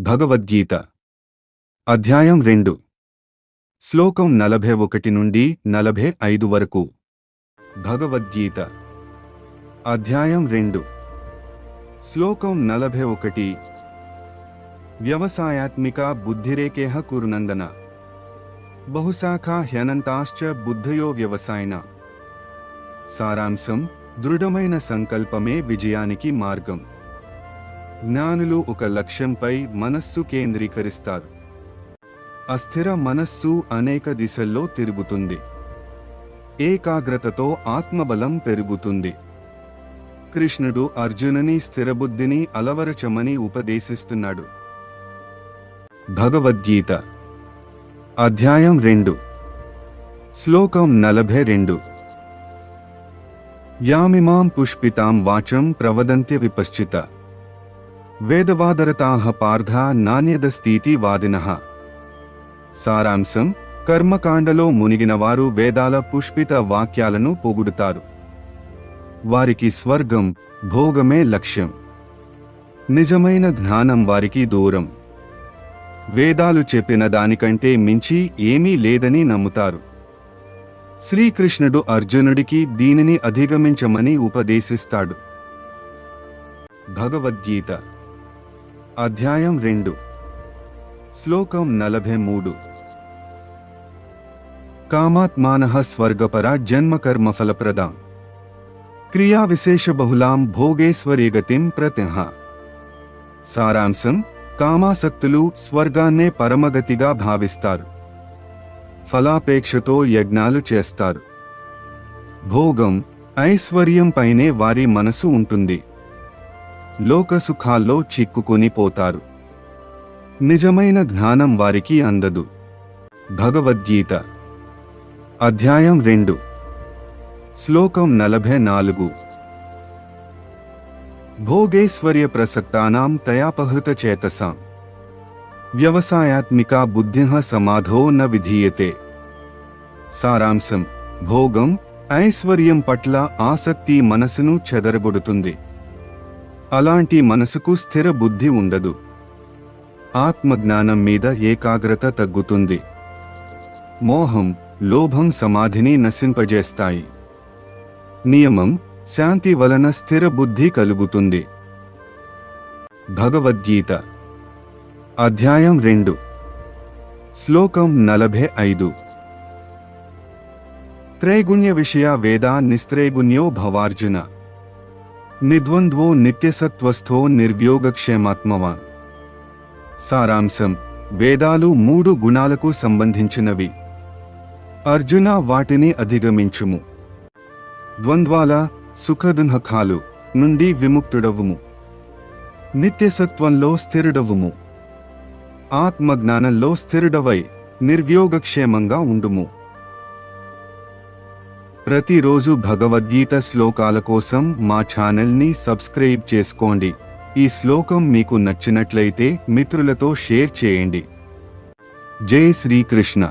భగవద్గీత అధ్యాయం 2 శ్లోకం 41 నుండి 45 వరకు. భగవద్గీత అధ్యాయం 2 శ్లోకం 41. వ్యవసాయాత్మిక బుద్ధిరేకేహ కురునందన బహుశాఖా హ్యనంతాశ్చ బుద్ధయో వ్యవసాయన. సారాంశం: దృఢమైన సంకల్పమే విజయానికి మార్గం. జ్ఞానులు ఒక లక్ష్యంపై మనస్సు కేంద్రీకరిస్తారు. అస్థిర మనస్సు అనేక దిశల్లో తిరుగుతుంది. ఏకాగ్రతతో ఆత్మబలం పెరుగుతుంది. కృష్ణుడు అర్జునుని స్థిరబుద్ధిని అలవరచమని ఉపదేశిస్తున్నాడు. భగవద్గీత అధ్యాయం 2 శ్లోకం 42. యామిమాం పుష్పితాం వాచం ప్రవదంత్య విపశ్చిత వేదవాదరతాః పార్థ నాణ్యదస్తీతి వాదినః. సారాంశం: కర్మకాండలో మునిగినవారు వేదాల పుష్పిత వాక్యాలను పొగుడుతారు. వారికి స్వర్గం, భోగమే లక్ష్యం. నిజమైన జ్ఞానం వారికి దూరం. వేదాలు చెప్పిన దానికంటే మించి ఏమీ లేదని నమ్ముతారు. శ్రీకృష్ణుడు అర్జునుడికి దీనిని అధిగమించమని ఉపదేశిస్తాడు. భగవద్గీత అధ్యాయం 2 శ్లోకం 43. కామాత్మానః స్వర్గపర జన్మకర్మఫలప్రదాం క్రియా విశేషబహుళాం భోగేశ్వర్యగతిం ప్రతిహ. సారాంశం: కామాసక్తులు స్వర్గాన్నే పరమగతిగా భావిస్తారు. ఫలాపేక్షతో యజ్ఞాలు చేస్తారు. భోగం, ఐశ్వర్యం పైనే వారి మనసు ఉంటుంది. లోకసుఖాల్లో చిక్కుకొని పోతారు. నిజమైన జ్ఞానం వారికి అందదు. భగవద్గీత అధ్యాయం 2 శ్లోకం 44. భోగేశ్వర్య ప్రసక్తానాం తయాపహృత చేతసాం వ్యవసాయాత్మికా బుద్ధిః సమాధో న విధీయతే. సారాంశం: భోగం, ఐశ్వర్యం పట్ల ఆసక్తి మనసును చెదరగొడుతుంది. అలాంటి మనసుకు స్థిర బుద్ధి ఉండదు. ఆత్మజ్ఞానం మీద ఏకాగ్రత తగ్గుతుంది. మోహం, లోభం సమాధిని నశింపజేస్తాయి. నియమం, శాంతి వలన స్థిర బుద్ధి కలుగుతుంది. భగవద్గీత అధ్యాయం 2 శ్లోకం 45. త్రైగుణ్య విషయ వేదా నిస్త్రైగుణ్యో భవార్జున నిద్వంద్వో నిత్యసత్వస్థో నిర్వ్యోగక్షేమాత్మవాన్. సారాంశం: వేదాలు 3 గుణాలకు సంబంధించినవి. అర్జున, వాటిని అధిగమించుము. ద్వంద్వాల, సుఖదుఃఖాలు నుండి విముక్తుడవుము. నిత్యసత్వంలో స్థిరుడవుము. ఆత్మజ్ఞానంలో స్థిరుడవై నిర్వ్యోగక్షేమంగా ఉండుము. ప్రతిరోజు భగవద్గీత శ్లోకాల కోసం మా ఛానల్ని సబ్స్క్రైబ్ చేసుకోండి. ఈ శ్లోకం మీకు నచ్చినట్లయితే మిత్రులతో షేర్ చేయండి. జై శ్రీకృష్ణ.